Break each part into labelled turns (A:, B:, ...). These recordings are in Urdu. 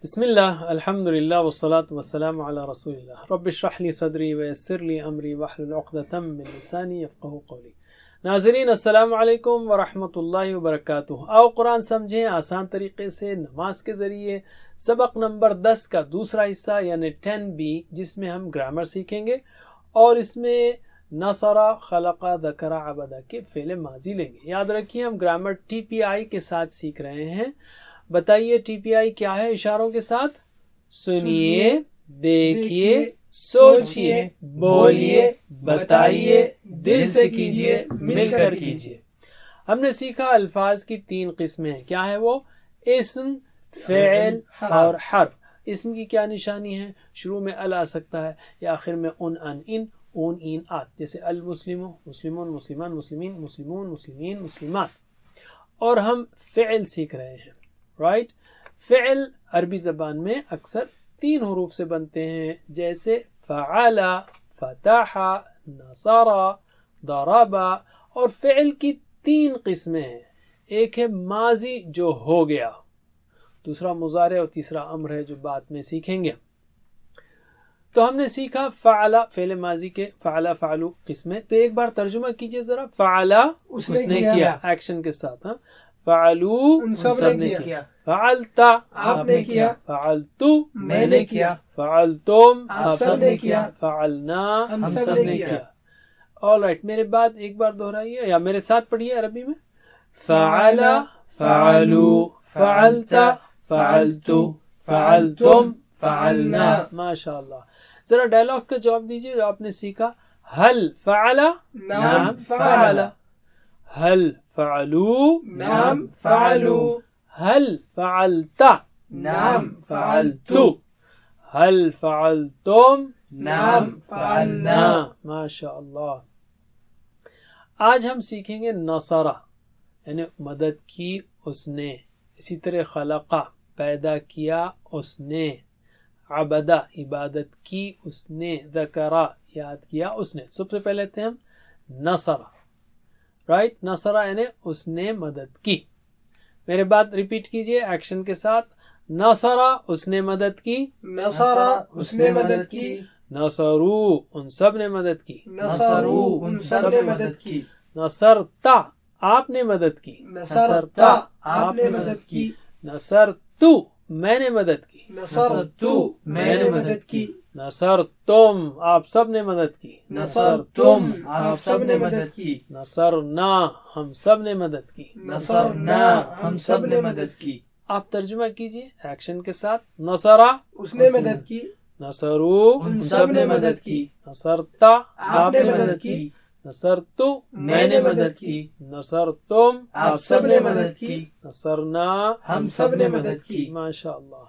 A: بسم اللہ الحمد للہ والصلاة والسلام علی رسول اللہ رب اشرح لی صدری ویسر لی امری واحلل عقدۃ من لسانی یفقہوا قولی۔ ناظرین السلام علیکم ورحمۃ اللہ وبرکاتہ۔ آؤ قرآن سمجھیں آسان طریقے سے نماز کے ذریعے۔ سبق نمبر 10 کا دوسرا حصہ یعنی 10B، جس میں ہم گرامر سیکھیں گے اور اس میں نصرہ، خلقہ، ذکرہ، عبدہ کے فعل ماضی لیں گے۔ یاد رکھیے ہم گرامر TPI کے ساتھ سیکھ رہے ہیں۔ بتائیے TPI کیا ہے اشاروں کے ساتھ؟ سنیے، دیکھیے، سوچیے، بولیے، بتائیے، دل سے کیجیے، مل کر کیجیے۔ ہم نے سیکھا الفاظ کی 3 قسمیں ہیں۔ کیا ہے وہ؟ اسم، فعل اور حرف۔ اسم کی کیا نشانی ہے؟ شروع میں ال آ سکتا ہے یا آخر میں ان، اون، این، آت، جیسے المسلم، مسلمون، مسلمان، مسلمین، مسلمون، مسلمین، مسلمات۔ اور ہم فعل سیکھ رہے ہیں، رائٹ؟ فعل عربی زبان میں اکثر 3 حروف سے بنتے ہیں، جیسے فعل، فتح، نصر، ضرب۔ اور فعل کی 3 قسمیں ہیں۔ ایک ہے ماضی جو ہو گیا، دوسرا مضارع اور تیسرا امر ہے جو بعد میں سیکھیں گے۔ تو ہم نے سیکھا فعل، فعل ماضی کے فعل، فعلو قسمیں۔ تو ایک بار ترجمہ کیجئے ذرا۔ فعل اس نے کیا، ایکشن کے ساتھ، ہاں۔ فعلو ان سب نے کیا۔ فعلت آپ نے کیا۔ فعلتو میں نے کیا۔ فعلتم آپ سب نے کیا۔ فعلنا ہم سب نے کیا۔ آل رائٹ، میرے بعد ایک بار دہرائیے یا میرے ساتھ پڑھیے عربی میں۔ فعل، فعلو، فعلت، فعلتو، فعلتم، فعلنا۔ ماشاء اللہ۔ ذرا ڈائلاگ کا جواب دیجیے جو آپ نے سیکھا۔ هل فعل؟ نعم فعل۔ هل فعلوا؟ نعم فعلوا۔ هل فعلت؟ نعم فعلت۔ هل فعلتم؟ نعم فعلنا۔ ماشاء اللہ۔ آج ہم سیکھیں گے نصرہ یعنی مدد کی اس نے، اسی طرح خلقہ پیدا کیا اس نے، عبدہ عبادت کی اس نے، ذکرہ یاد کیا اس نے۔ سب سے پہلے تھے ہم نصرہ، رائٹ؟ نصرہ یعنی اس نے مدد کی۔ میرے بات ریپیٹ کیجئے ایکشن کے ساتھ۔ نصرہ اس نے مدد کی۔
B: نصرہ اس نے مدد کی۔
A: نصرو ان سب نے مدد کی۔
B: نصرو ان سب نے مدد کی۔
A: نصرتا آپ نے مدد کی۔
B: نصرتا آپ نے مدد کی۔
A: نصرتو میں نے مدد کی۔
B: نصرتو میں نے مدد کی۔
A: نصرتم آپ سب نے مدد کی۔
B: نصرتم آپ سب نے مدد کی۔
A: نصرنا ہم سب نے مدد کی۔
B: نصرنا ہم سب نے مدد کی۔
A: آپ ترجمہ کیجئے ایکشن کے ساتھ۔ نصرہ
B: اس نے مدد کی۔
A: نصرو
B: ان سب نے مدد کی۔
A: نصرتا
B: آپ نے مدد کی۔
A: نصرتو
B: میں نے مدد کی۔
A: نصرتم
B: آپ سب نے مدد کی۔
A: نصرنا
B: ہم سب نے مدد کی۔
A: ماشاء اللہ۔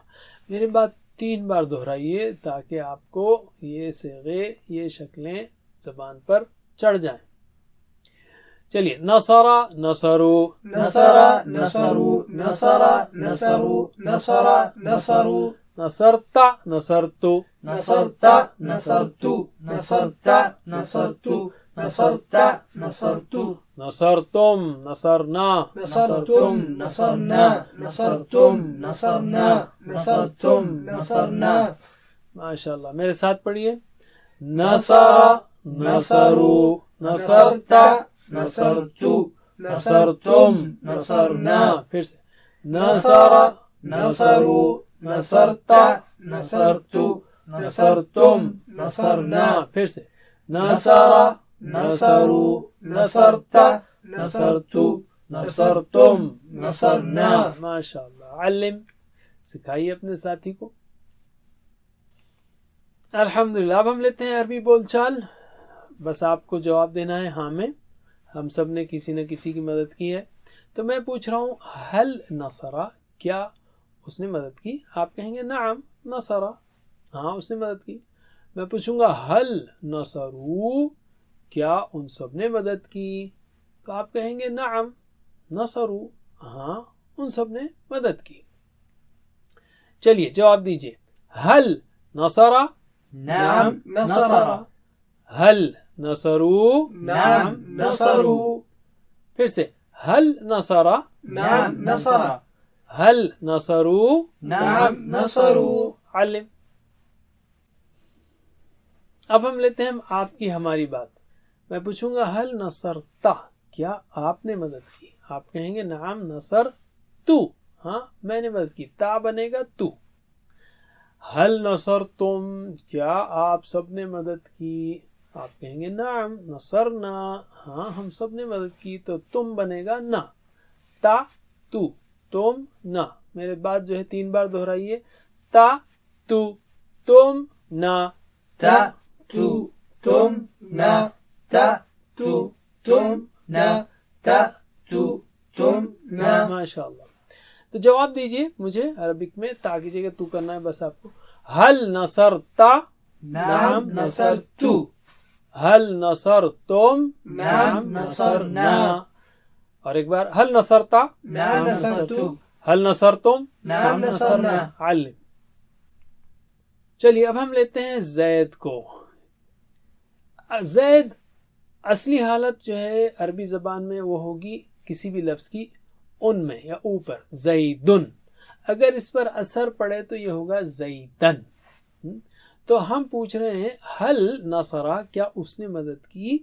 A: میری بات 3 بار دہرائیے تاکہ آپ کو یہ صیغے، یہ شکلیں زبان پر چڑھ جائیں۔ چلیے، نصرہ، نصرو،
B: نصرہ، نصرو، نصرہ، نصرو، نصرہ، نصرو،
A: نصرتا، نصرتو،
B: نصرتا، نصرتو، نصرتا، نصرتو، نصرتا، نصرتو،
A: نصرتم، نصرنا،
B: نصرتم، نصرنا، نصرتم، نصرنا، نصرتم، نصرنا۔
A: ماشاء اللہ۔ میرے ساتھ پڑھیے۔ نصرہ، نصرو، نصرتا، نصرتو، نصرتم، نصرنا۔ پھر سے۔ نصرہ، نصرو، نصرتا، نصرتو، نصرتم، نصرنا۔ پھر سے۔ نصرہ، نصرو، نصرتا، نصرتو، نصرتم، نصرنا۔ ماشاء اللہ۔ علم سکھائیے اپنے ساتھی کو۔ الحمدللہ۔ اب ہم لیتے ہیں عربی بول چال۔ بس آپ کو جواب دینا ہے ہاں میں۔ ہم سب نے کسی نہ کسی کی مدد کی ہے۔ تو میں پوچھ رہا ہوں ہل نصرہ کیا اس نے مدد کی؟ آپ کہیں گے نعم نصرہ، ہاں اس نے مدد کی۔ میں پوچھوں گا ہل نصرو کیا ان سب نے مدد کی؟ تو آپ کہیں گے نعم نصرو، ہاں ان سب نے مدد کی۔ چلیے جواب دیجئے۔ ہل نصرہ؟
B: نعم نصرہ۔
A: ہل نصرو؟
B: نعم نصرو۔
A: پھر سے۔ ہل نصرہ؟
B: نعم نصرہ۔
A: هل نصروا
B: نعم نصروا
A: علم. اب ہم لیتے ہیں آپ کی ہماری بات. میں پوچھوں گا حل نصرتا، کیا آپ نے مدد کی؟ آپ کہیں گے نعم نصر تو، ہاں میں نے مدد کی. تا بنے گا تو. حل نصر تم، کیا آپ سب نے مدد کی؟ آپ کہیں گے نعم نصرنا، ہاں ہم سب نے مدد کی. تو تم بنے گا نا. تا تو، تم نا. میرے بات جو ہے 3 بار دہرائیے. تا تو، تم نا.
B: تا تو تم نا، تا تو تم نا، تا تو تم نا.
A: ماشاء اللہ. تو جواب دیجئے مجھے عربک میں. تا کی جگہ تو کرنا ہے بس آپ کو. حل نصرتا
B: نعم نصرتو.
A: حل نصرتم
B: نعم نصرنا.
A: اور ایک بار حل نصرتا
B: نعم نصرتو.
A: حل نصرتم
B: نعم نصرنا.
A: علم. چلیے اب ہم لیتے ہیں زید کو. زید اصلی حالت جو ہے عربی زبان میں وہ ہوگی کسی بھی لفظ کی ان میں یا اوپر. زیدن. اگر اس پر اثر پڑے تو یہ ہوگا زیدن. تو ہم پوچھ رہے ہیں حل نصرہ، کیا اس نے مدد کی؟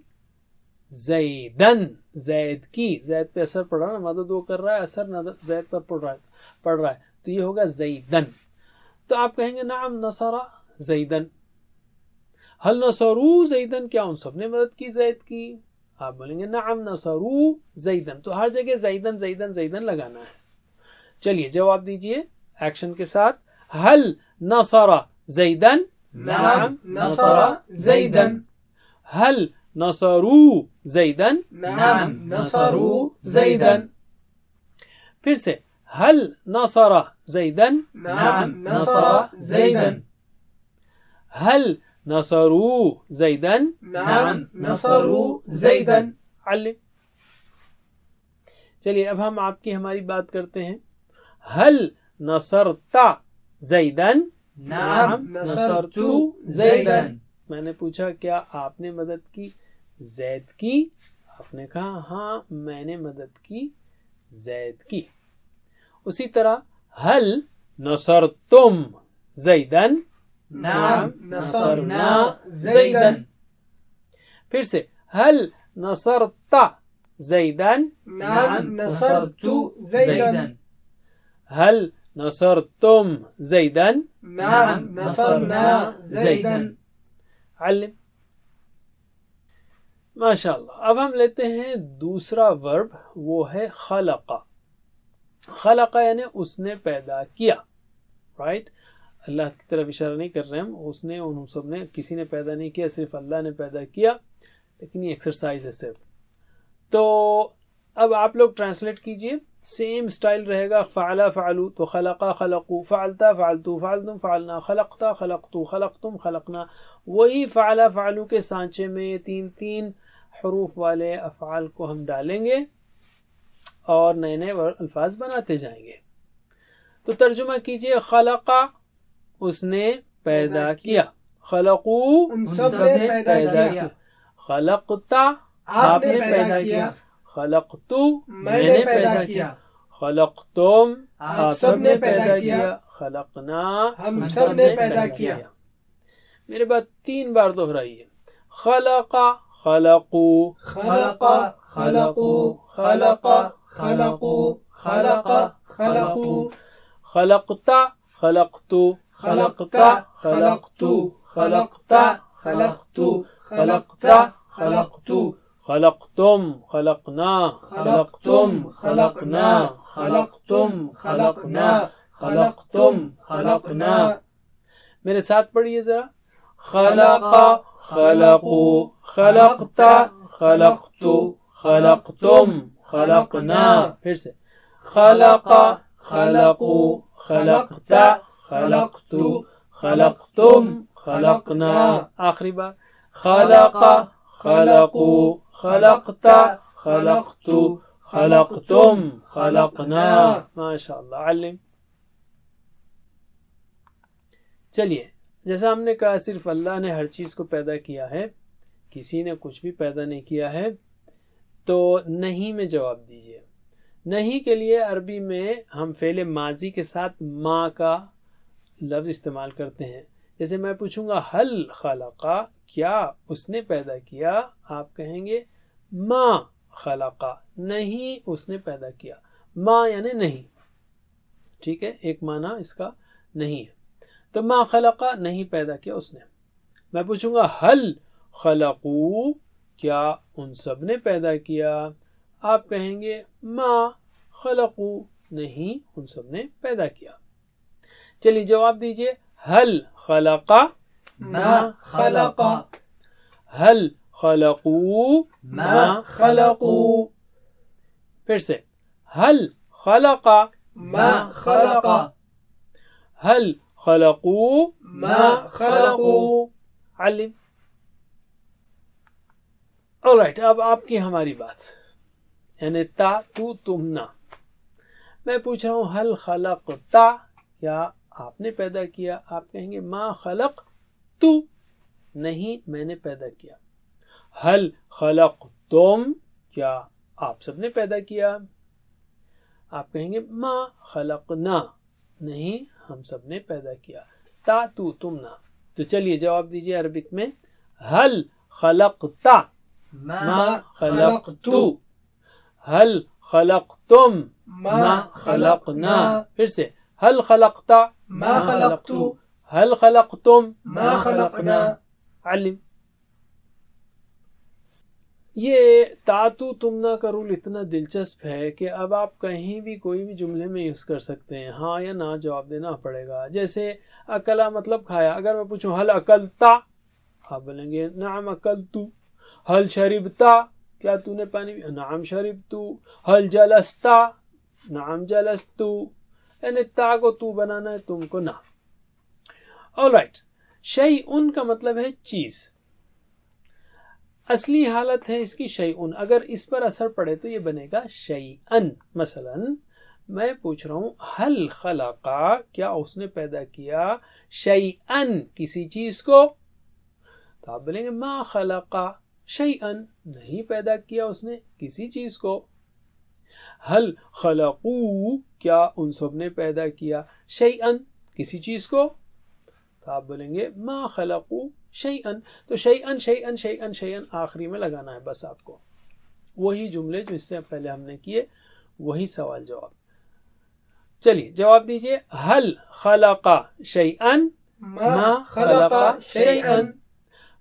A: زیدن، زید کی. زید پہ اثر پڑ رہا ہے، مدد وہ کر رہا ہے، اثر زید پر پڑ رہا ہے تو یہ ہوگا زیدن. تو آپ کہیں گے نعم نصرہ زیدن. حل نصرو زیدن، کیا ان سب نے مدد کی زید کی؟ آپ بولیں گے نعم نصرو زیدن. تو ہر جگہ زیدن زیدن زیدن لگانا ہے. چلیے جواب دیجئے ایکشن کے ساتھ. حل نصر زیدن
B: نعم نصر زیدن.
A: حل نصرو زیدن
B: نعم نصروا زیدن.
A: پھر سے حل نصر زیدن
B: نعم نصر زیدن.
A: حل نصرو زیدن
B: نعم نصروا زیدن.
A: علم. چلیے اب ہم آپ کی ہماری بات کرتے ہیں. حل نصرتا زیدن
B: نعم نصرتو زیدن.
A: میں نے پوچھا کیا آپ نے مدد کی زید کی؟ آپ نے کہا ہاں میں نے مدد کی زید کی. اسی طرح حل نصرتم زیدن
B: نعم نصرنا زیدن.
A: پھر سے حل نصرتا زیدن
B: نعم نصرتو زیدن.
A: حل نصرتم زیدن
B: نعم نصرنا زیدن.
A: علم. ماشاء اللہ. اب ہم لیتے ہیں دوسرا ورب، وہ ہے خلق. خلق یعنی اس نے پیدا کیا. رائٹ. اللہ کی طرف اشارہ نہیں کر رہے ہم. اس نے، ان سب نے، کسی نے پیدا نہیں کیا، صرف اللہ نے پیدا کیا. لیکن یہ ایکسرسائز ہے صرف. تو اب آپ لوگ ٹرانسلیٹ کیجئے. سیم سٹائل رہے گا. فعلا فعلو تو خلقا خلقو، فعلتا فعلتو فعلتم فعلنا، خلقتا خلقتو خلقتم خلقنا. وہی فعلا فعلو کے سانچے میں 3 حروف والے افعال کو ہم ڈالیں گے اور نئے نئے الفاظ بناتے جائیں گے. تو ترجمہ کیجئے. خلقا اس نے پیدا کیا. خلقو
B: ان سب نے پیدا کیا.
A: خلقتا آپ نے پیدا کیا. خلقتو میں نے پیدا کیا. خلقتم آپ سب نے پیدا کیا. خلقنا
B: ہم سب نے پیدا کیا.
A: میرے بات 3 بار دہرائیے. خلقا خلقو
B: خلقا خلقو خلقا خلقو خلقا خلقو.
A: خلقتا خلقتو
B: خلقتا خلقتو خلقتا خلقتو خلقتا خلقتو.
A: خلقتم خلقنا
B: خلقتم خلقنا خلقتم خلقنا خلقتم خلقنا.
A: میرے ساتھ پڑھیے ذرا. خلقا خلقو خلقتا خلقتو خلقتم خلقنا. پھر سے خلقا خلقو خلقتا خلقتو خلقتم خلقنا. آخری بار. خلقا خلقو خلقتا خلقتو خلقتم خلقنا. ماشاء اللہ. علم. چلیے جیسا ہم نے کہا صرف اللہ نے ہر چیز کو پیدا کیا ہے، کسی نے کچھ بھی پیدا نہیں کیا ہے. تو نہیں میں جواب دیجئے. نہیں کے لیے عربی میں ہم فعل ماضی کے ساتھ ما کا لفظ استعمال کرتے ہیں. جیسے میں پوچھوں گا حل خلقا، کیا اس نے پیدا کیا، آپ کہیں گے ما خلقا، نہیں اس نے پیدا کیا. ما یعنی نہیں، ٹھیک ہے، ایک معنی اس کا نہیں ہے. تو ما خلقا، نہیں پیدا کیا اس نے. میں پوچھوں گا حل خلقو، کیا ان سب نے پیدا کیا، آپ کہیں گے ما خلقو، نہیں ان سب نے پیدا کیا. چلیے جواب دیجئے. حل خلقا،
B: ما خلقا،
A: حل خلقو،
B: ما خلقو،
A: پھر سے حل خلقا،
B: ما خلقا،
A: حل خلقو،
B: ما خلقو.
A: علم. alright، اب آپ کی ہماری بات، یعنی تا تو تم نا. میں پوچھ رہا ہوں حل خلقتا، کیا آپ نے پیدا کیا، آپ کہیں گے ما خلق تو، نہیں میں نے پیدا کیا. حل خلق تم، کیا آپ سب نے پیدا کیا، آپ کہیں گے ما خلقنا، نہیں ہم سب نے پیدا کیا. تا تو تم نا. تو چلیے جواب دیجیے عربک میں. حل خلقتا، ما خلقتو، حل خلقتم، ما خلقنا. پھر سے حل خلقتا،
B: ما خلقتو،
A: حل خلقتم،
B: ما خلقنا.
A: علم. یہ تاتو تمنا کا رول اتنا دلچسپ ہے کہ اب آپ کہیں بھی کوئی بھی جملے میں یوز کر سکتے ہیں، ہاں یا نہ جواب دینا پڑے گا. جیسے اکلا مطلب کھایا، اگر میں پوچھوں حل اکلتا، آپ بولیں گے نعم اکلتو. حل شربتا، کیا تو نے پانی پیا، نعم شربتو. حل جلستا، نعم جلستو. یعنی تا کو تو بنانا ہے، تم کو نہ. alright، شیئن کا مطلب ہے چیز. اصلی حالت ہے اس کی شیئن، اگر اس پر اثر پڑے تو یہ بنے گا شیئن. مثلا میں پوچھ رہا ہوں حل خلقا، کیا اس نے پیدا کیا، شیئن کسی چیز کو، تو آپ بولیں گے ما خلقا شیئن، نہیں پیدا کیا اس نے کسی چیز کو. حل خلقو، کیا ان سب نے پیدا کیا، شیئن کسی چیز کو، تو آپ بولیں گے ما خلقو شیئن. تو شیئن شیئن شیئن شیئن آخری میں لگانا ہے بس آپ کو. وہی جملے جو اس سے پہلے ہم نے کیے، وہی سوال جواب. چلیے جواب دیجئے. حل خلقا شیئن، ما خلقا شیئن.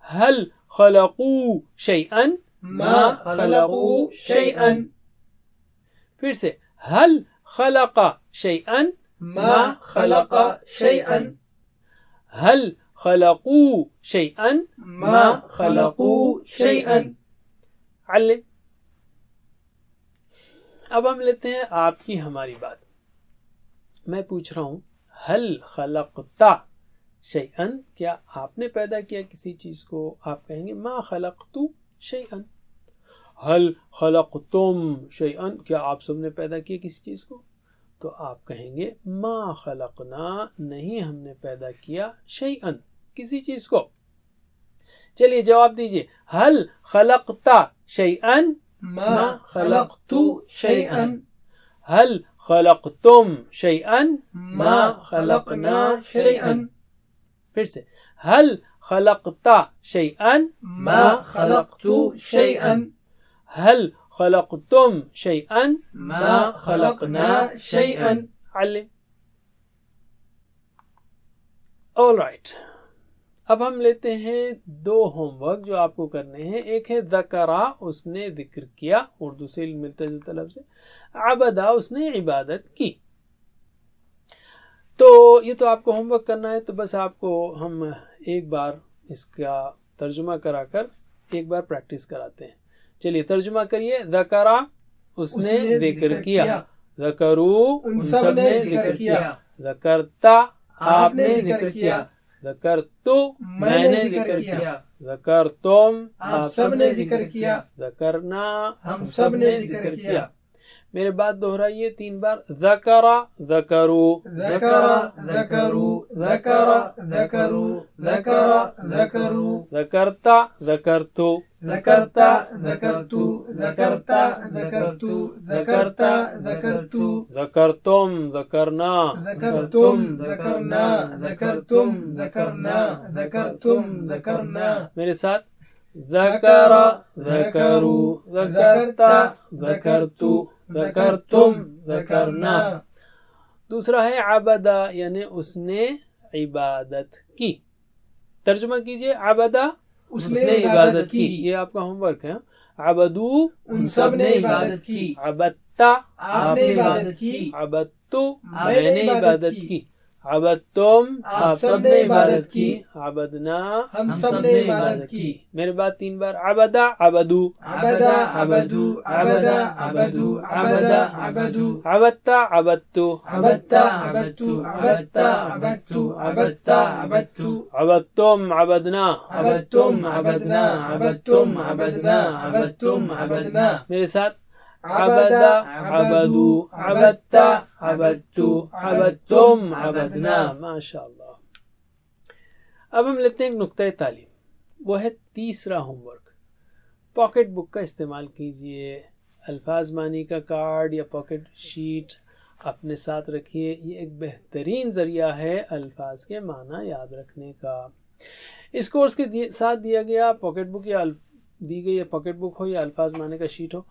A: حل خلقو شیئن،
B: ما خلقو شیئن.
A: پھر سے حل خلقا شیئن،
B: ما خلقا شیئن.
A: حل خلقو شیئن،
B: ما خلقو شیئن.
A: علم. اب ہم لیتے ہیں آپ کی ہماری بات. میں پوچھ رہا ہوں حل خلقتا شیئن، کیا آپ نے پیدا کیا کسی چیز کو، آپ کہیں گے ما خلقتو شیئن. حل خلقتم شیئن، کیا آپ سب نے پیدا کیا کسی چیز کو، تو آپ کہیں گے ما خلقنا، نہیں ہم نے پیدا کیا شیئن کسی چیز کو. چلیے جواب دیجئے. حل خلقتا شیئن،
B: ما خلقتو شیئن.
A: حل خلقتم شیئن،
B: ما خلقنا شیئن.
A: پھر سے حل خلقتا شیئن،
B: ما خلقتو شیئن.
A: حل خلقتم شیئن،
B: ما خلقنا شیئن.
A: علم. alright، اب ہم لیتے ہیں دو ہوم ورک جو آپ کو کرنے ہیں. ایک ہے ذکرا، اس نے ذکر کیا، اردو سے ملتا جلتا لفظ ہے. عبدا، اس نے عبادت کی. تو یہ تو آپ کو ہوم ورک کرنا ہے، تو بس آپ کو ہم ایک بار اس کا ترجمہ کرا کر ایک بار پریکٹس کراتے ہیں. چلیے ترجمہ کریے. ذکرا، اس نے ذکر کیا. ذکرو، ان سب نے ذکر کیا. ذکرتا، آپ نے ذکر کیا. ذکرتو، میں نے ذکر کیا. ذکرتم،
B: آپ سب نے ذکر کیا.
A: ذکرنا،
B: ہم سب نے ذکر کیا.
A: میرے بات دہرائیے 3 بار. ذکرا، ذکرو،
B: ذکرا، ذکرو، ذكر ذكروا ذكر ذكروا
A: ذكرت ذكرت
B: ذكرت ذكرت ذكرت ذكرت ذكرت ذكرت
A: ذكرتم ذكرنا
B: ذكرتم ذكرنا ذكرتم ذكرنا ذكرتم ذكرنا.
A: میرے ساتھ ذکر ذکروا ذکرت ذکرت ذکرتم ذکرنا. دوسرا ہے عبدہ یعنی اس نے عبادت کی. ترجمہ کیجئے عبدہ اس نے عبادت کی. یہ آپ کا ہوم ورک ہے. عبدو
B: ان سب نے عبادت کی.
A: عبدتا
B: آپ نے عبادت کی.
A: عبدتو
B: میں
A: میں
B: نے
A: نے
B: عبادت
A: عبادت
B: کی.
A: کی. عبدتم
B: آپ سب نے عبادت کی.
A: عبدنا
B: ہم سب نے عبادت کی.
A: میرے بعد 3 بار عبدہ عبدو
B: عبدا عبدو عبدا عبدو عبدا عبدو
A: عبدتا عبدتو
B: عبدتا عبدتو عبدتا عبدتو عبدتا عبدتو
A: عبدتم عبدنا
B: عبدتم عبدنا عبدتم عبدنا عبدتم عبدنا.
A: میرے ساتھ عبدا عبدو عبدتا عبدتو عبدتم عبدنا. ماشاء اللہ. اب ہم لیتے ہیں ایک نقطۂ تعلیم. وہ ہے تیسرا ہوم ورک. پاکٹ بک کا استعمال کیجئے. الفاظ معنی کا کارڈ یا پاکٹ شیٹ اپنے ساتھ رکھیے. یہ ایک بہترین ذریعہ ہے الفاظ کے معنی یاد رکھنے کا. اس کورس کے ساتھ دیا گیا پاکٹ بک یا دی گئی پاکٹ بک ہو یا الفاظ معنی کا شیٹ ہو،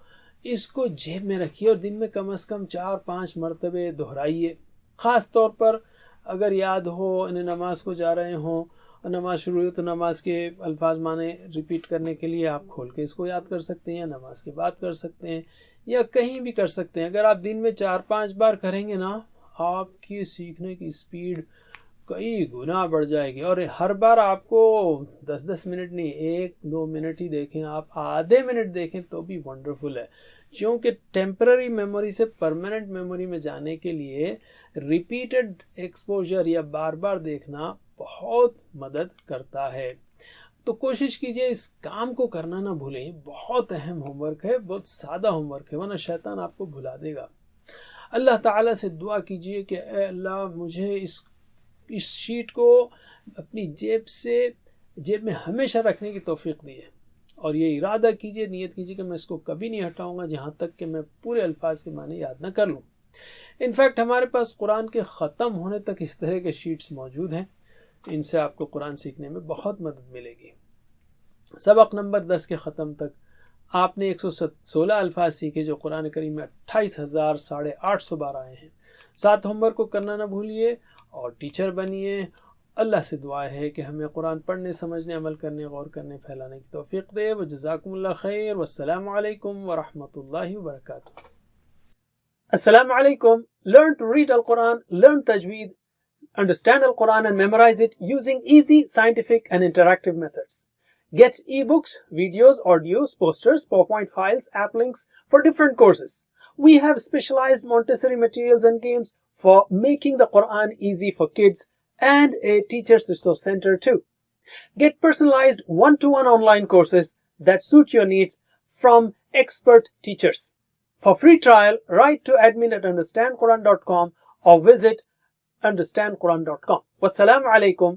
A: اس کو جیب میں رکھیے اور دن میں کم از کم 4-5 مرتبے دہرائیے. خاص طور پر اگر یاد ہو انہیں نماز کو جا رہے ہوں اور نماز شروع ہو تو نماز کے الفاظ معنی ریپیٹ کرنے کے لیے آپ کھول کے اس کو یاد کر سکتے ہیں، یا نماز کے بعد کر سکتے ہیں، یا کہیں بھی کر سکتے ہیں. اگر آپ دن میں 4-5 بار کریں گے نا، آپ کی سیکھنے کی سپیڈ کئی گنا بڑھ جائے گی. اور ہر بار آپ کو 10 منٹ نہیں، 1-2 منٹ ہی دیکھیں، آپ آدھے منٹ دیکھیں تو بھی ونڈرفل ہے. کیونکہ ٹیمپرری میموری سے پرماننٹ میموری میں جانے کے لیے ریپیٹڈ ایکسپوجر یا بار بار دیکھنا بہت مدد کرتا ہے. تو کوشش کیجئے اس کام کو کرنا نہ بھولیں. یہ بہت اہم ہوم ورک ہے، بہت سادہ ہوم ورک ہے، ورنہ شیطان آپ کو بھلا دے گا. اللہ تعالیٰ سے دعا کیجئے کہ اے اللہ مجھے اس شیٹ کو اپنی جیب میں ہمیشہ رکھنے کی توفیق دی ہے. اور یہ ارادہ کیجئے، نیت کیجئے کہ میں اس کو کبھی نہیں ہٹاؤں گا جہاں تک کہ میں پورے الفاظ کے معنی یاد نہ کر لوں. انفیکٹ ہمارے پاس قرآن کے ختم ہونے تک اس طرح کے شیٹس موجود ہیں. ان سے آپ کو قرآن سیکھنے میں بہت مدد ملے گی. سبق نمبر 10 کے ختم تک آپ نے 116 الفاظ سیکھے جو قرآن کریم میں 28,800 بار آئے ہیں. 7 ہوم ورک کو کرنا نہ بھولیے اور ٹیچر بنیے. اللہ سے دعا ہے کہ ہمیں قرآن پڑھنے، سمجھنے، عمل کرنے، غور کرنے، پھیلانے کی توفیق دے. وجزاکم اللہ خیر والسلام علیکم ورحمۃ اللہ وبرکاتہ. السلام علیکم. Learn to read Al-Quran, learn tajweed, understand Al-Quran and memorize it using easy, scientific and interactive methods. Get ebooks, videos, audios, posters, PowerPoint files, app links for different courses. We have specialized Montessori materials and games for making the Quran easy for kids and a teacher's resource center too. Get personalized one-to-one online courses that suit your needs from expert teachers. For free trial, write to admin@understandquran.com or visit understandquran.com. Wassalamu alaikum